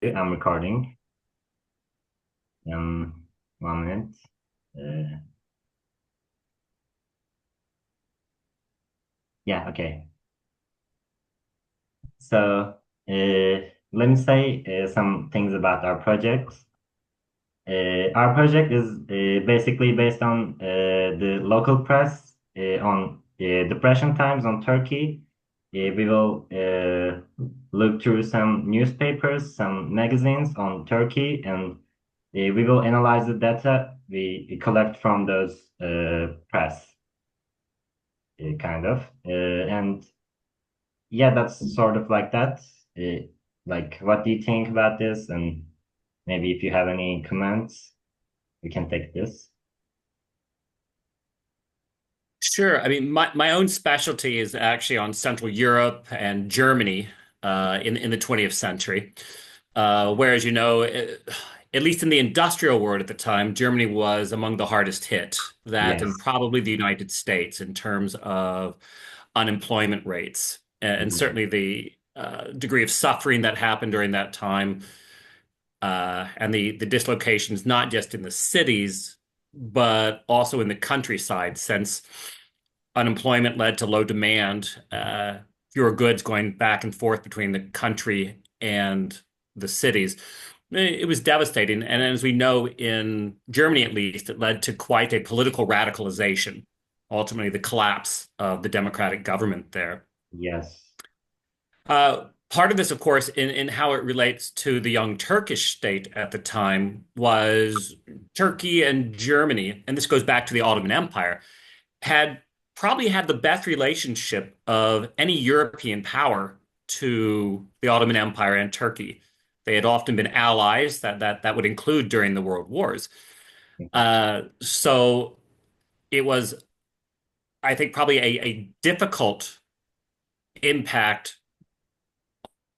I'm recording. Um, 1 minute. Uh, yeah, okay. So, let me say some things about our project. Our project is basically based on the local press on depression times on Turkey. We will look through some newspapers, some magazines on Turkey, and we will analyze the data we collect from those press, kind of. And yeah, that's sort of like that. Like, what do you think about this? And maybe if you have any comments, we can take this. Sure. I mean, my own specialty is actually on Central Europe and Germany in the 20th century. Whereas, at least in the industrial world at the time, Germany was among the hardest hit. That and Yes. probably the United States in terms of unemployment rates, and Mhm. certainly the degree of suffering that happened during that time, and the dislocations not just in the cities, but also in the countryside, since unemployment led to low demand, fewer goods going back and forth between the country and the cities. It was devastating. And as we know, in Germany at least, it led to quite a political radicalization, ultimately, the collapse of the democratic government there. Yes. Part of this, of course, in how it relates to the young Turkish state at the time was Turkey and Germany, and this goes back to the Ottoman Empire, had probably had the best relationship of any European power to the Ottoman Empire and Turkey. They had often been allies, that would include during the World Wars. So it was, I think, probably a difficult impact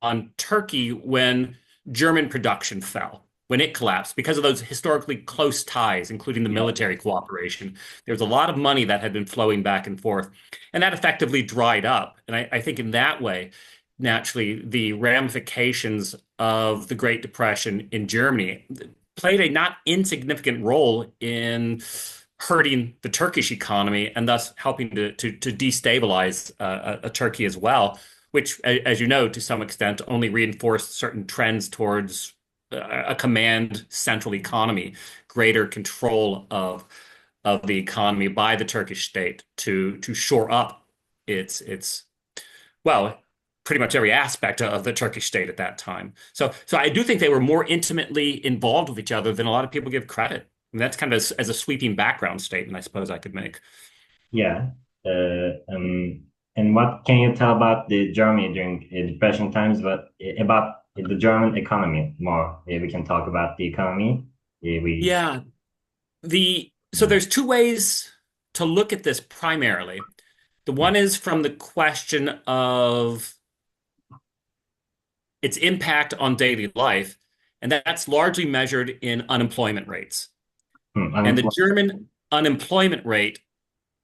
on Turkey when German production fell, when it collapsed, because of those historically close ties, including the Yes. military cooperation. There was a lot of money that had been flowing back and forth, and that effectively dried up. And I think in that way, naturally, the ramifications of the Great Depression in Germany played a not insignificant role in hurting the Turkish economy and thus helping to destabilize Turkey as well, which, as you know, to some extent, only reinforced certain trends towards a command central economy, greater control of the economy by the Turkish state to shore up its well, pretty much every aspect of the Turkish state at that time. So I do think they were more intimately involved with each other than a lot of people give credit. And that's kind of as a sweeping background statement, I suppose I could make. Yeah. And what can you tell about the Germany during Depression times, but about the German economy more? We can talk about the economy. We. Yeah, so there's two ways to look at this primarily. The one is from the question of its impact on daily life, and that's largely measured in unemployment rates. And the Unemployed. German unemployment rate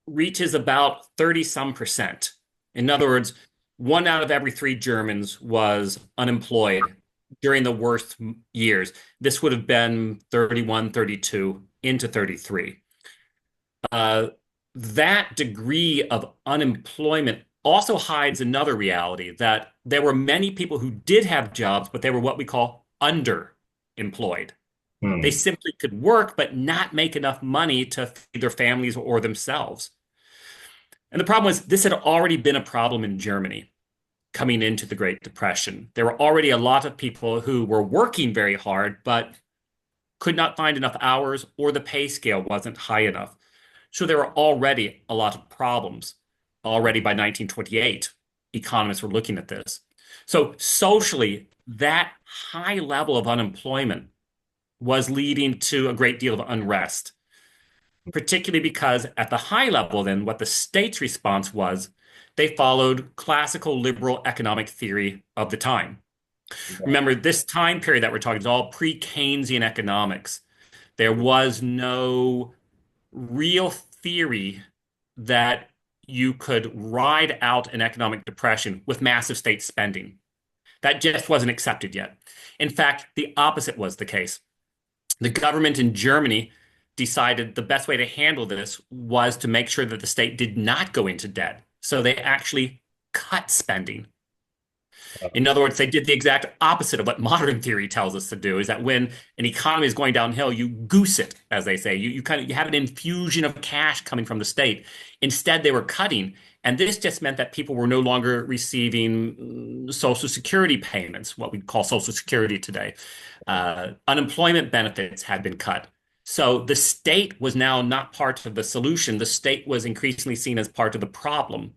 reaches about 30 some percent. In other words, one out of every three Germans was unemployed during the worst years. This would have been 31, 32 into 33. Uh, that degree of unemployment also hides another reality that there were many people who did have jobs, but they were what we call underemployed. They Hmm. simply could work, but not make enough money to feed their families or themselves. And the problem was this had already been a problem in Germany coming into the Great Depression. There were already a lot of people who were working very hard, but could not find enough hours or the pay scale wasn't high enough. So there were already a lot of problems. Already by 1928, economists were looking at this. So socially, that high level of unemployment was leading to a great deal of unrest, particularly because at the high level, then what the state's response was, they followed classical liberal economic theory of the time. Yeah. Remember, this time period that we're talking is all pre-Keynesian economics. There was no real theory that you could ride out an economic depression with massive state spending. That just wasn't accepted yet. In fact, the opposite was the case. The government in Germany decided the best way to handle this was to make sure that the state did not go into debt. So they actually cut spending. In other words, they did the exact opposite of what modern theory tells us to do, is that when an economy is going downhill, you goose it, as they say. You have an infusion of cash coming from the state. Instead, they were cutting. And this just meant that people were no longer receiving Social Security payments, what we call Social Security today. Unemployment benefits had been cut. So the state was now not part of the solution. The state was increasingly seen as part of the problem.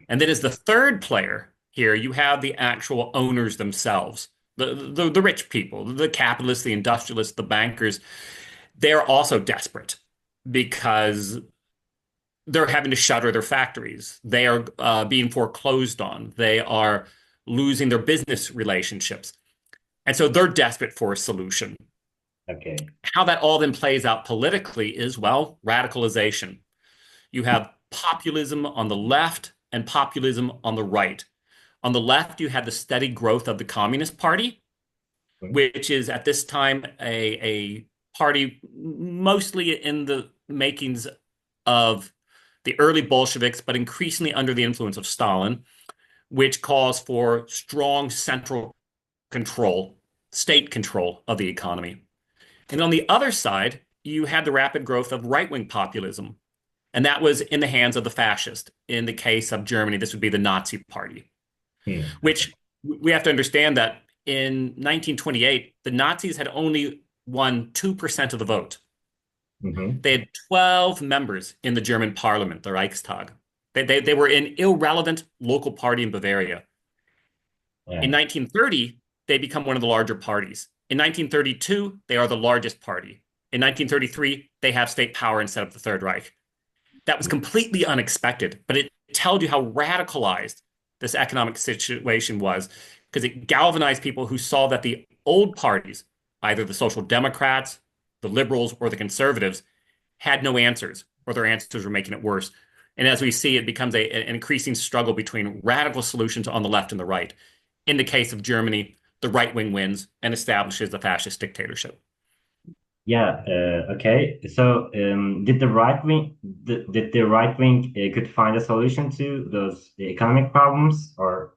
And then as the third player here, you have the actual owners themselves, the rich people, the capitalists, the industrialists, the bankers. They're also desperate because they're having to shutter their factories. They are being foreclosed on. They are losing their business relationships. And so they're desperate for a solution. Okay. How that all then plays out politically is, well, radicalization. You have populism on the left and populism on the right. On the left, you had the steady growth of the Communist Party, which is at this time a party mostly in the makings of the early Bolsheviks, but increasingly under the influence of Stalin, which calls for strong central control, state control of the economy. And on the other side, you had the rapid growth of right-wing populism, and that was in the hands of the fascist. In the case of Germany, this would be the Nazi Party, which we have to understand that in 1928, the Nazis had only won 2% of the vote. They had 12 members in the German parliament, the Reichstag. They were an irrelevant local party in Bavaria. Yeah. In 1930, they become one of the larger parties. In 1932, they are the largest party. In 1933, they have state power and set up the Third Reich. That was completely unexpected, but it told you how radicalized this economic situation was, because it galvanized people who saw that the old parties, either the Social Democrats, the Liberals, or the Conservatives, had no answers, or their answers were making it worse. And as we see, it becomes an increasing struggle between radical solutions on the left and the right. In the case of Germany, the right wing wins and establishes the fascist dictatorship. Yeah. Okay. So, did the right wing could find a solution to those economic problems, or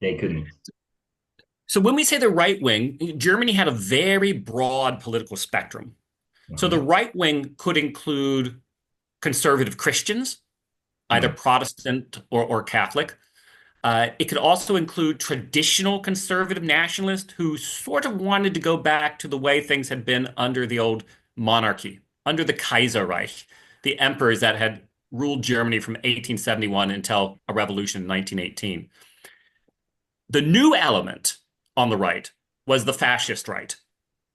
they couldn't? So when we say the right wing, Germany had a very broad political spectrum. So the Mhm. right wing could include conservative Christians, either Mm. Protestant or Catholic. It could also include traditional conservative nationalists who sort of wanted to go back to the way things had been under the old monarchy, under the Kaiserreich, the emperors that had ruled Germany from 1871 until a revolution in 1918. The new element on the right was the fascist right.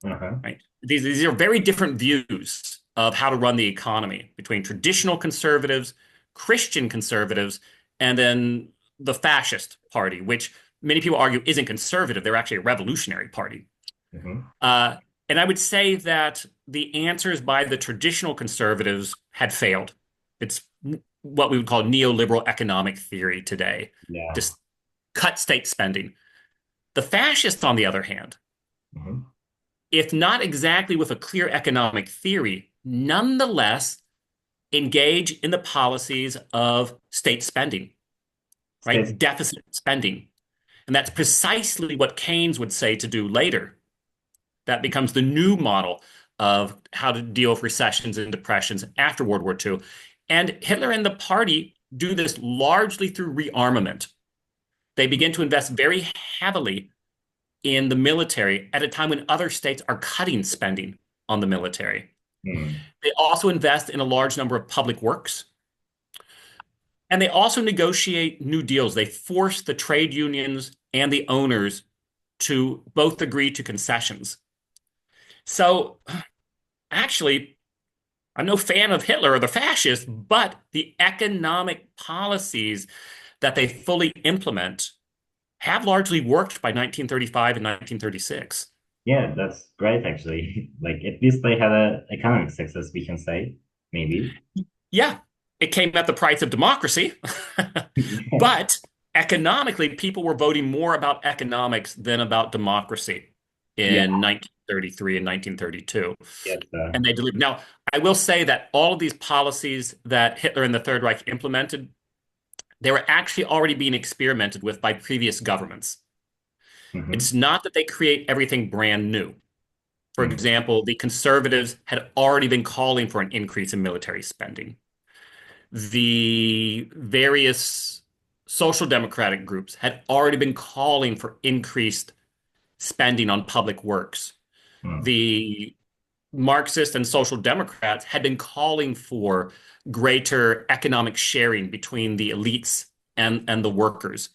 Uh-huh. Right? These are very different views of how to run the economy between traditional conservatives, Christian conservatives, and then the fascist party, which many people argue isn't conservative. They're actually a revolutionary party. Mhm. And I would say that the answers by the traditional conservatives had failed. It's what we would call neoliberal economic theory today. Yeah. Just cut state spending. The fascists, on the other hand, Mhm. if not exactly with a clear economic theory, nonetheless engage in the policies of state spending, States. right? Deficit spending. And that's precisely what Keynes would say to do later. That becomes the new model of how to deal with recessions and depressions after World War II. And Hitler and the party do this largely through rearmament. They begin to invest very heavily in the military at a time when other states are cutting spending on the military. Mm. They also invest in a large number of public works. And they also negotiate new deals. They force the trade unions and the owners to both agree to concessions. So actually, I'm no fan of Hitler or the fascists, but the economic policies that they fully implement have largely worked by 1935 and 1936. Yeah, that's great actually. Like at least they had a economic success, we can say, maybe. Yeah, it came at the price of democracy, but economically, people were voting more about economics than about democracy Yeah, in 1933 and 1932. yes, And they delivered. Now, I will say that all of these policies that Hitler and the Third Reich implemented, they were actually already being experimented with by previous governments. hmm It's not that they create everything brand new. For example, the conservatives had already been calling for an increase in military spending. The various social democratic groups had already been calling for increased spending on public works. The Marxists and social democrats had been calling for greater economic sharing between the elites and the workers.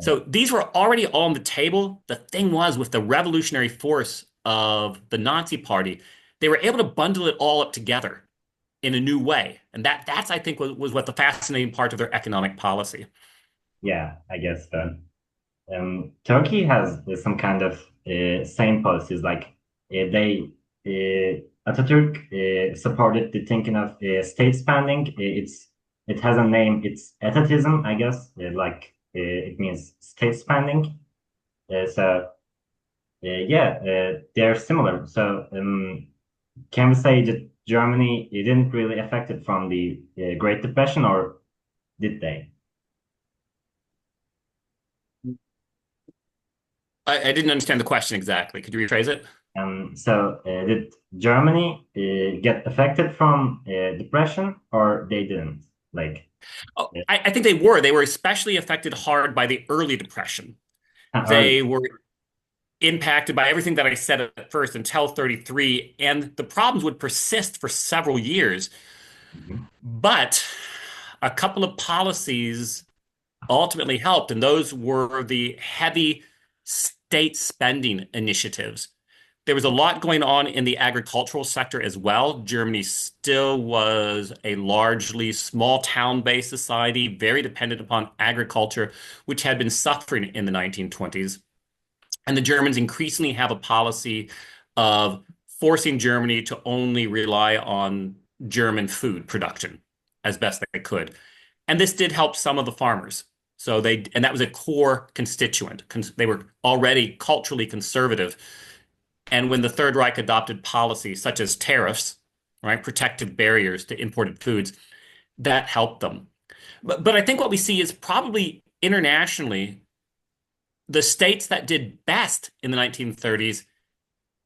So these were already all on the table. The thing was, with the revolutionary force of the Nazi Party, they were able to bundle it all up together in a new way. And that's I think was what the fascinating part of their economic policy. yeah, I guess so. Turkey has some kind of same policies. Like Atatürk supported the thinking of state spending. It has a name. It's etatism, I guess. It means state spending. Yeah, they're similar. So can we say that Germany it didn't really affected from the Great Depression, or did they? I didn't understand the question exactly. Could you rephrase it? Did Germany get affected from depression, or they didn't? Like, Oh, I think they were. They were especially affected hard by the early depression. early. They were impacted by everything that I said at first until 33, and the problems would persist for several years. Mhm. But a couple of policies ultimately helped, and those were the heavy state spending initiatives. There was a lot going on in the agricultural sector as well. Germany still was a largely small town-based society, very dependent upon agriculture, which had been suffering in the 1920s. And the Germans increasingly have a policy of forcing Germany to only rely on German food production as best they could. And this did help some of the farmers. And that was a core constituent. They were already culturally conservative. And when the Third Reich adopted policies such as tariffs, right, protective barriers to imported foods, that helped them. But I think what we see is probably internationally, the states that did best in the 1930s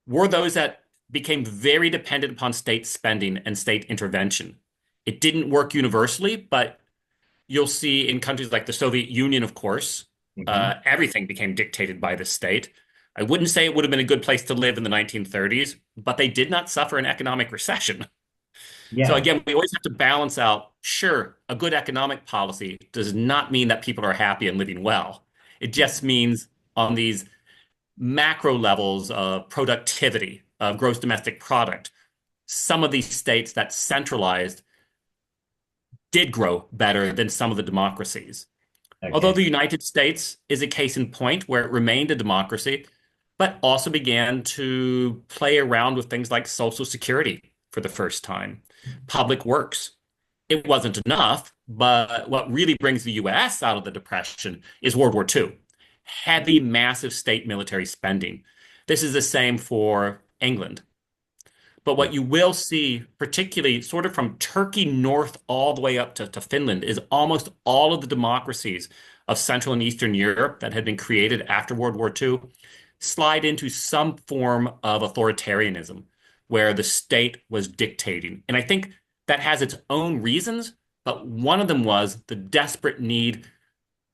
were those that became very dependent upon state spending and state intervention. It didn't work universally, but you'll see in countries like the Soviet Union, of course, Mhm. everything became dictated by the state. I wouldn't say it would have been a good place to live in the 1930s, but they did not suffer an economic recession. So Yeah, again, we always have to balance out, sure, a good economic policy does not mean that people are happy and living well. It just means on these macro levels of productivity, of gross domestic product, some of these states that centralized did grow better than some of the democracies. Although okay. the United States is a case in point where it remained a democracy, but also began to play around with things like Social Security for the first time, public works. It wasn't enough, but what really brings the US out of the Depression is World War II. Heavy, massive state military spending. This is the same for England. But Yeah. what you will see, particularly sort of from Turkey north all the way up to Finland, is almost all of the democracies of Central and Eastern Europe that had been created after World War II slide into some form of authoritarianism where the state was dictating. And I think that has its own reasons, but one of them was the desperate need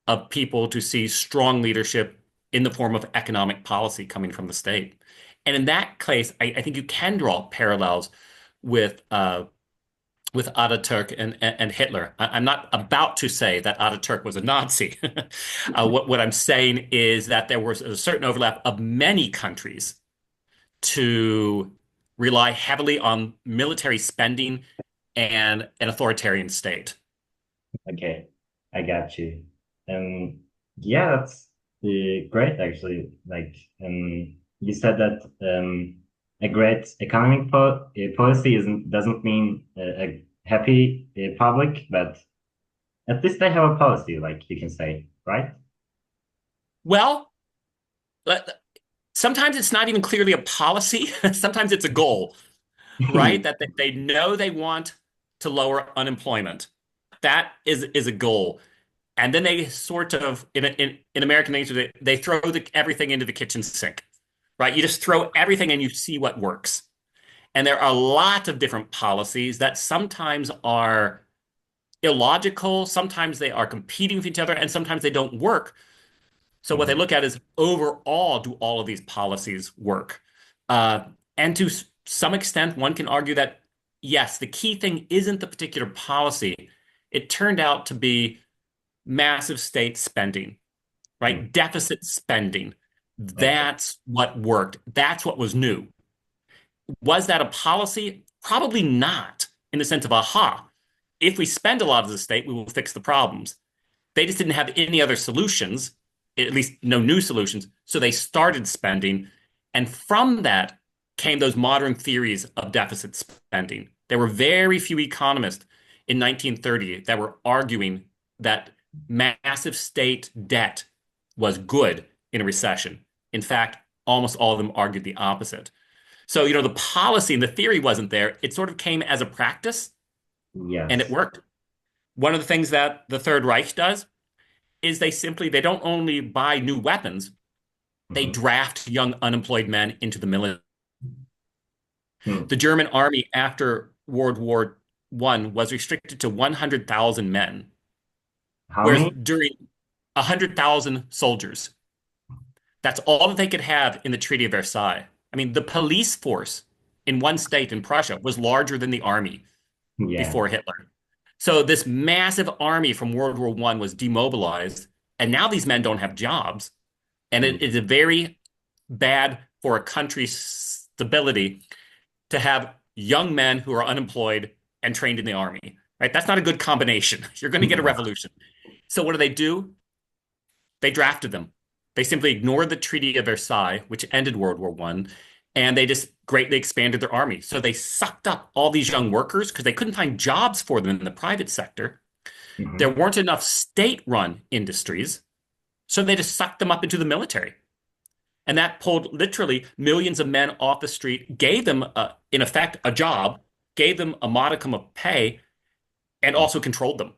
of people to see strong leadership in the form of economic policy coming from the state. And in that case, I think you can draw parallels with with Ataturk and Hitler. I'm not about to say that Ataturk was a Nazi. What I'm saying is that there was a certain overlap of many countries to rely heavily on military spending and an authoritarian state. Okay, I got you. Yeah, that's great actually. You said that a great economic policy isn't doesn't mean a happy public, but at least they have a policy, like you can say. right? Well, sometimes it's not even clearly a policy. Sometimes it's a goal, right? That they know they want to lower unemployment. That is a goal. And then they sort of, in American nature, they throw everything into the kitchen sink, right? You just throw everything and you see what works. And there are lots of different policies that sometimes are illogical, sometimes they are competing with each other, and sometimes they don't work. So what they Mhm. look at is overall, do all of these policies work? Uh, and to some extent, one can argue that yes, the key thing isn't the particular policy. It turned out to be massive state spending, Mm. right? Deficit spending. Okay. That's what worked. That's what was new. Was that a policy? Probably not in the sense of, aha, if we spend a lot of the state, we will fix the problems. They just didn't have any other solutions, at least no new solutions. So they started spending. And from that came those modern theories of deficit spending. There were very few economists in 1930 that were arguing that massive state debt was good in a recession. In fact, almost all of them argued the opposite. So, the policy and the theory wasn't there. It sort of came as a practice and it Yes. worked. One of the things that the Third Reich does is they don't only buy new weapons, they Mhm. draft young unemployed men into the military. Mm. The German army after World War One was restricted to 100,000 men, How whereas many? during 100,000 soldiers, that's all that they could have in the Treaty of Versailles. I mean, the police force in one state in Prussia was larger than the army Yeah. before Hitler. So this massive army from World War One was demobilized, and now these men don't have jobs. And Mm. it is very bad for a country's stability to have young men who are unemployed and trained in the army, right? That's not a good combination. You're going to get a No. revolution. So what do? They drafted them. They simply ignored the Treaty of Versailles, which ended World War One, and they just greatly expanded their army. So they sucked up all these young workers because they couldn't find jobs for them in the private sector. There Mhm. weren't enough state-run industries, so they just sucked them up into the military. And that pulled literally millions of men off the street, gave them, in effect, a job, gave them a modicum of pay, and Mm. also controlled them,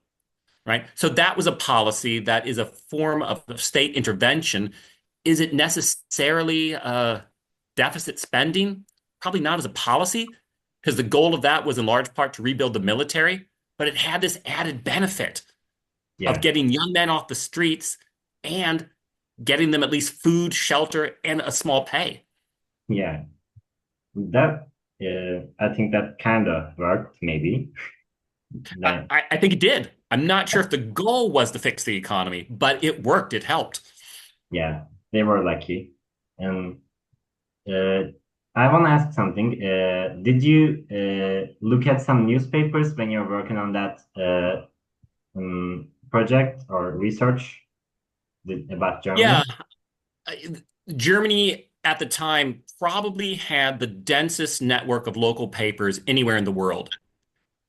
right? So that was a policy that is a form of state intervention. Is it necessarily deficit spending? Probably not as a policy, because the goal of that was in large part to rebuild the military, but it had this added benefit of Yeah. getting young men off the streets and getting them at least food, shelter, and a small pay. Yeah. That I think that kind of worked, maybe. Like, I think it did. I'm not sure if the goal was to fix the economy, but it worked. It helped. yeah, they were lucky. And uh, I want to ask something. Did you look at some newspapers when you're working on that project or research about Yeah, Germany? Germany at the time probably had the densest network of local papers anywhere in the world.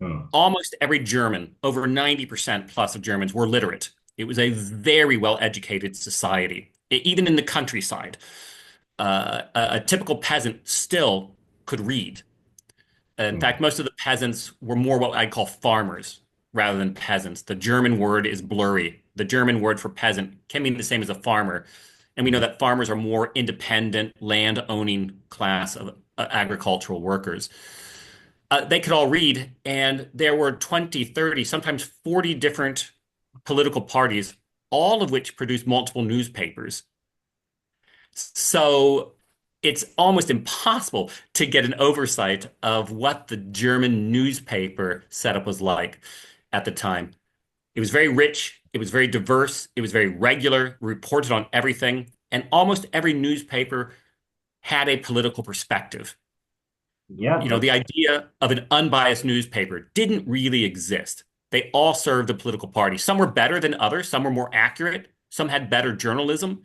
Hmm. Almost every German, over 90% plus of Germans, were literate. It was a very well educated society, even in the countryside. A typical peasant still could read. In Hmm. fact, most of the peasants were more what I'd call farmers rather than peasants. The German word is blurry. The German word for peasant can mean the same as a farmer. And we know Mhm. that farmers are more independent, land owning class of agricultural workers. They could all read, and there were 20, 30, sometimes 40 different political parties, all of which produced multiple newspapers. So it's almost impossible to get an oversight of what the German newspaper setup was like at the time. It was very rich, it was very diverse, it was very regular, reported on everything, and almost every newspaper had a political perspective. Yeah, The that's idea of an unbiased newspaper didn't really exist. They all served a political party. Some were better than others, some were more accurate, some had better journalism,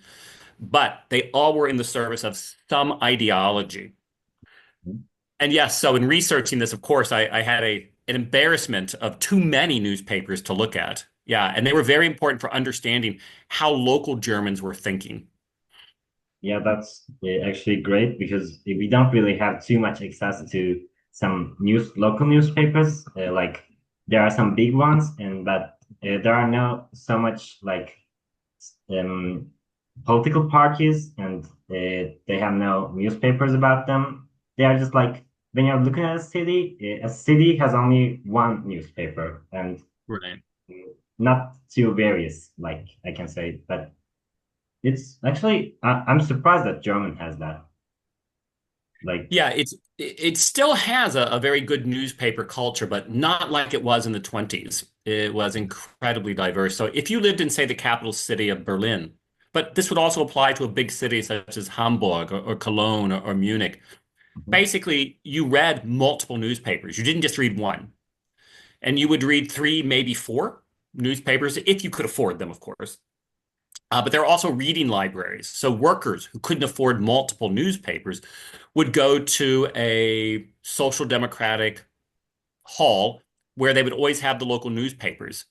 but they all were in the service of some ideology. And yes, so in researching this, of course, I had an embarrassment of too many newspapers to look at. Yeah, and they were very important for understanding how local Germans were thinking. Yeah, that's actually great because we don't really have too much access to some local newspapers. Like there are some big ones, and but there are no so much like um, political parties, and they have no newspapers about them. They are just like when you're looking at a city has only one newspaper, and Right. uh, not too various, like I can say, but. It's actually, I'm surprised that German has that. Like, Yeah, it still has a very good newspaper culture, but not like it was in the 20s. It was incredibly diverse. So if you lived in, say, the capital city of Berlin, but this would also apply to a big city such as Hamburg or Cologne or Munich, mhm, basically you read multiple newspapers. You didn't just read one. And you would read three, maybe four newspapers if you could afford them, of course. But there are also reading libraries. So workers who couldn't afford multiple newspapers would go to a social democratic hall where they would always have the local newspapers.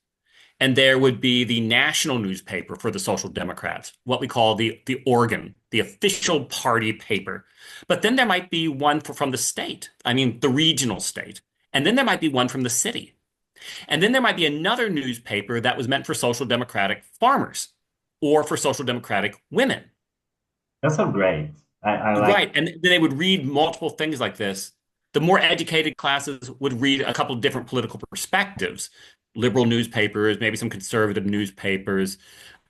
And there would be the national newspaper for the Social Democrats, what we call the organ, the official party paper. But then there might be one from the state, I mean, the regional state. And then there might be one from the city. And then there might be another newspaper that was meant for social democratic farmers or for social democratic women. that's so great. I like, Right. And then they would read multiple things like this. The more educated classes would read a couple of different political perspectives, liberal newspapers, maybe some conservative newspapers.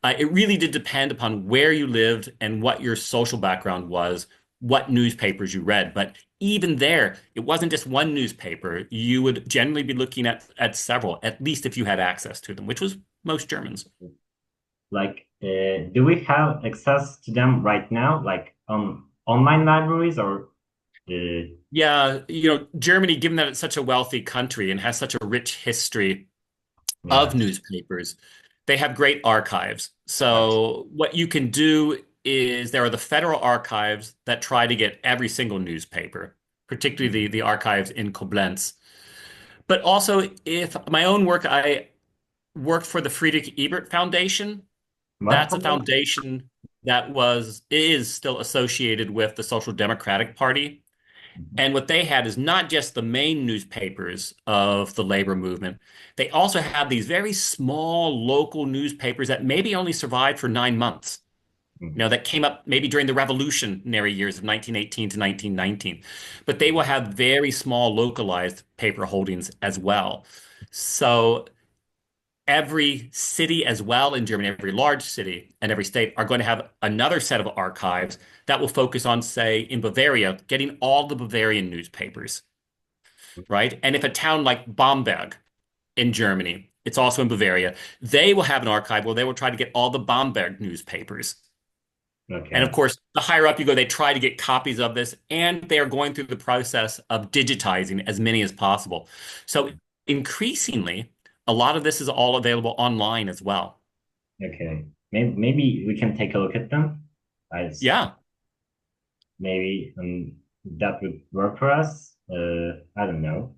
It really did depend upon where you lived and what your social background was, what newspapers you read. But even there, it wasn't just one newspaper. You would generally be looking at several, at least if you had access to them, which was most Germans. do we have access to them right now, like on online libraries or, Yeah, Germany, given that it's such a wealthy country and has such a rich history yeah, of newspapers, they have great archives. that's, So what you can do is there are the federal archives that try to get every single newspaper, particularly mhm. the archives in Koblenz. But also, if my own work, I worked for the Friedrich Ebert Foundation. What That's a foundation? foundation that is still associated with the Social Democratic Party. Mhm, And what they had is not just the main newspapers of the labor movement. They also had these very small local newspapers that maybe only survived for 9 months. mhm. That came up maybe during the revolutionary years of 1918 to 1919. But they will have very small localized paper holdings as well. So every city as well in Germany, every large city and every state are going to have another set of archives that will focus on, say, in Bavaria, getting all the Bavarian newspapers, right? And if a town like Bamberg in Germany, it's also in Bavaria, they will have an archive where they will try to get all the Bamberg newspapers. And of Okay, course, the higher up you go, they try to get copies of this, and they are going through the process of digitizing as many as possible. So increasingly, a lot of this is all available online as well. okay. Maybe we can take a look at them. As Yeah, maybe that would work for us. I don't know.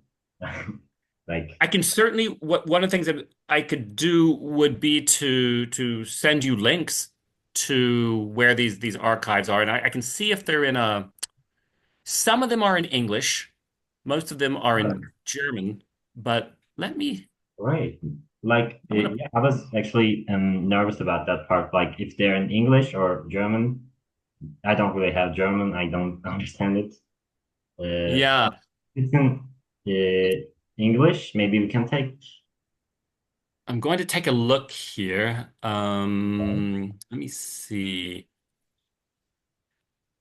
Like, I can certainly. What one of the things that I could do would be to send you links to where these archives are, and I can see if they're in a. Some of them are in English, most of them are in German, but let me. right. Like, I'm gonna. yeah, I was actually nervous about that part. Like, if they're in English or German, I don't really have German. I don't understand it. Yeah, It's in English. Maybe we can take. I'm going to take a look here. Okay. Let me see.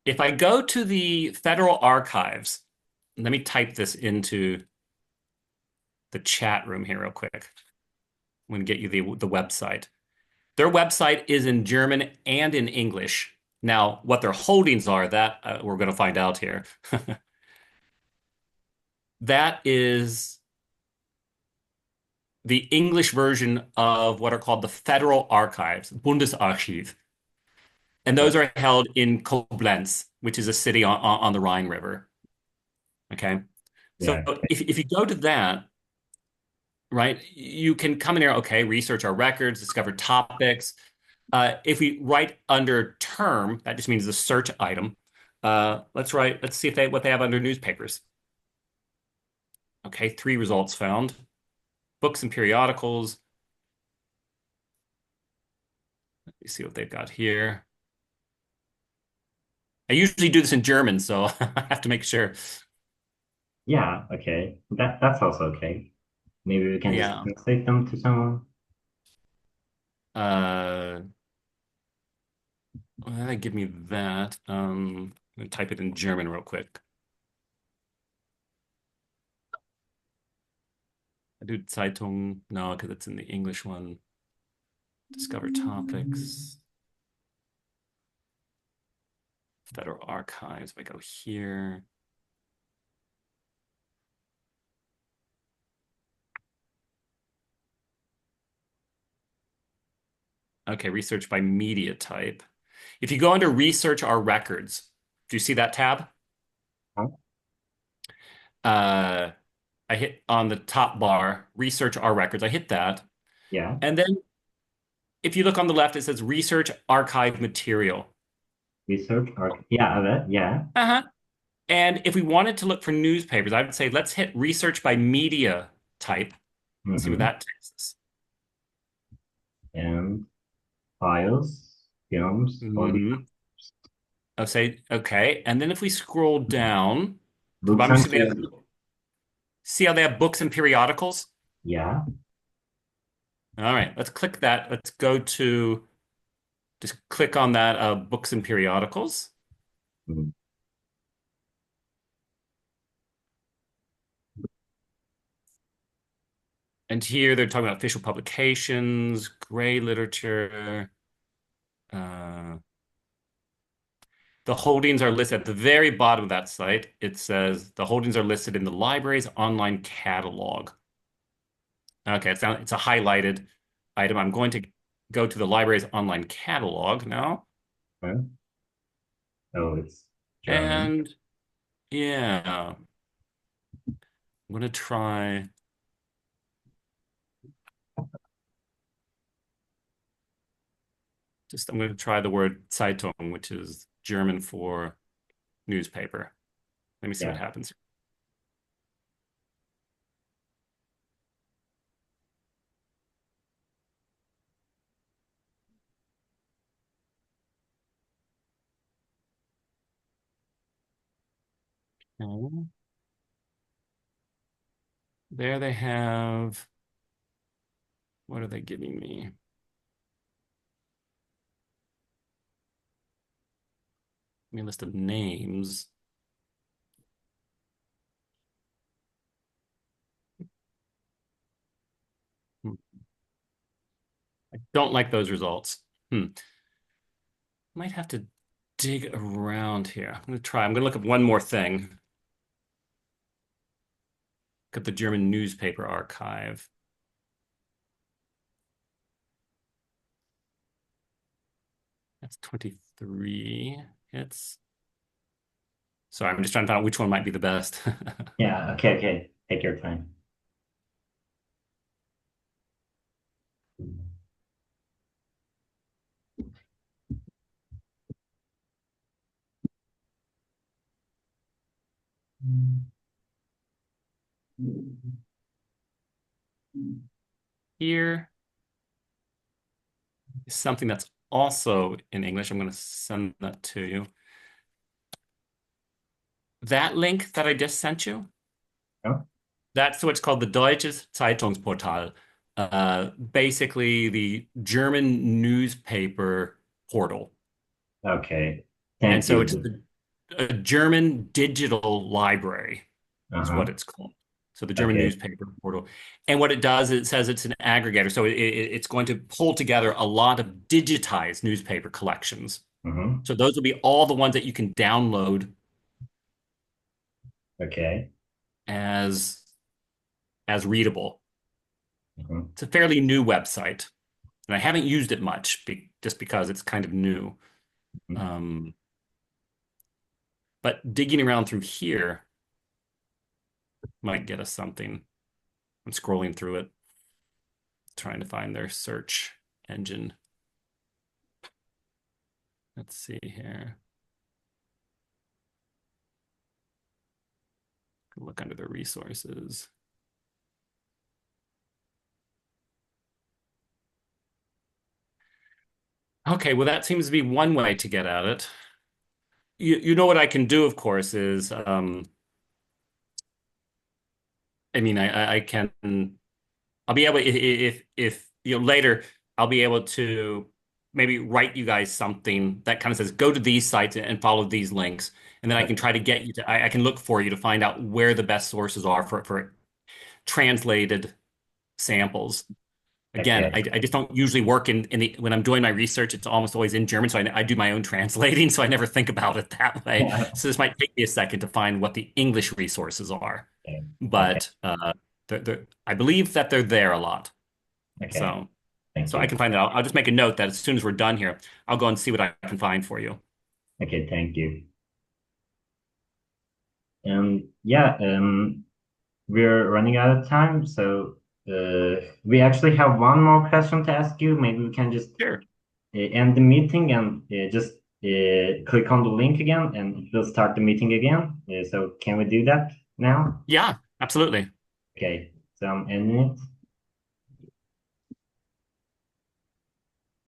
If I go to the Federal Archives, let me type this into the chat room here real quick. I'm going to get you the website. Their website is in German and in English. Now, what their holdings are, that we're going to find out here. That is the English version of what are called the Federal Archives, Bundesarchiv. And Uh, those are held in Koblenz, which is a city on the Rhine River. Okay. So yeah. if you go to that, right? You can come in here, okay, research our records, discover topics. If we write under term, that just means the search item. Let's see if what they have under newspapers. Okay, 3 results found. Books and periodicals. Let me see what they've got here. I usually do this in German, so I have to make sure. Yeah, okay. That's also okay. Maybe we can just Yeah. translate them to someone. Uh, Give me that. I'm gonna type it in German real quick. I do Zeitung. No, because it's in the English one. Discover topics. Federal Archives. If I go here. Okay, research by media type. If you go under research our records, do you see that tab? Huh? Uh, I hit on the top bar, research our records. I hit that. Yeah, And then if you look on the left, it says research archive material. research arc. Yeah, that. Yeah. Uh-huh. And if we wanted to look for newspapers, I would say let's hit research by media type and see what Mm-hmm. that takes us. And files, films, audio, Mm-hmm. I'll say, okay. And then if we scroll down to the books bottom, and series. see how they have books and periodicals? Yeah. All right, let's click that. Let's go to just click on that books and periodicals. Mhm. And here they're talking about official publications, gray literature. Uh, the holdings are listed at the very bottom of that site. It says the holdings are listed in the library's online catalog. Okay, it's a highlighted item. I'm going to go to the library's online catalog now. Huh? Oh, it's German. And yeah, I'm going to try. I'm going to try the word Zeitung, which is German for newspaper. Let me see what Yeah. happens. Okay. There they have, what are they giving me? Give me a list of names. Hmm. I don't like those results. Might have to dig around here. I'm going to try. I'm going to look up one more thing. Look at the German newspaper archive. That's 23 hits. Sorry, I'm just trying to find out which one might be the best. Yeah. Okay. Okay. Take your time. Here is something that's also in English. I'm going to send that to you. That link that I just sent you, Oh, that's what's called the Deutsches Zeitungsportal. Basically, the German newspaper portal. okay. And Thank so it's you. a German digital library is what Uh-huh. it's called. So the German Okay. newspaper portal. And what it does, it says it's an aggregator. So it's going to pull together a lot of digitized newspaper collections. Mm-hmm. So those will be all the ones that you can download Okay. as as readable. Mm-hmm. It's a fairly new website, and I haven't used it much just because it's kind of new. Mm-hmm. Um, but digging around through here might get us something. I'm scrolling through it. trying to find their search engine. Let's see here. Look under the resources. Okay, well, that seems to be one way to get at it. You know what I can do, of course, is I mean, I can I'll be able if later I'll be able to maybe write you guys something that kind of says go to these sites and follow these links, and then I can Okay. try to get you to I can look for you to find out where the best sources are for translated samples. Again, Okay. I just don't usually work in the when I'm doing my research, it's almost always in German, so I do my own translating, so I never think about it that way. So this might take me a second to find what the English resources are, Okay. Okay. but I believe that they're there a lot. Okay. So Thank so I you. can find out. I'll just make a note that as soon as we're done here, I'll go and see what I can find for you. Okay. Thank you. And yeah, we're running out of time, so we actually have one more question to ask you. Maybe we can just Sure. end the meeting and just click on the link again, and it will start the meeting again. So can we do that now? Yeah, absolutely. Okay, so I'm ending it.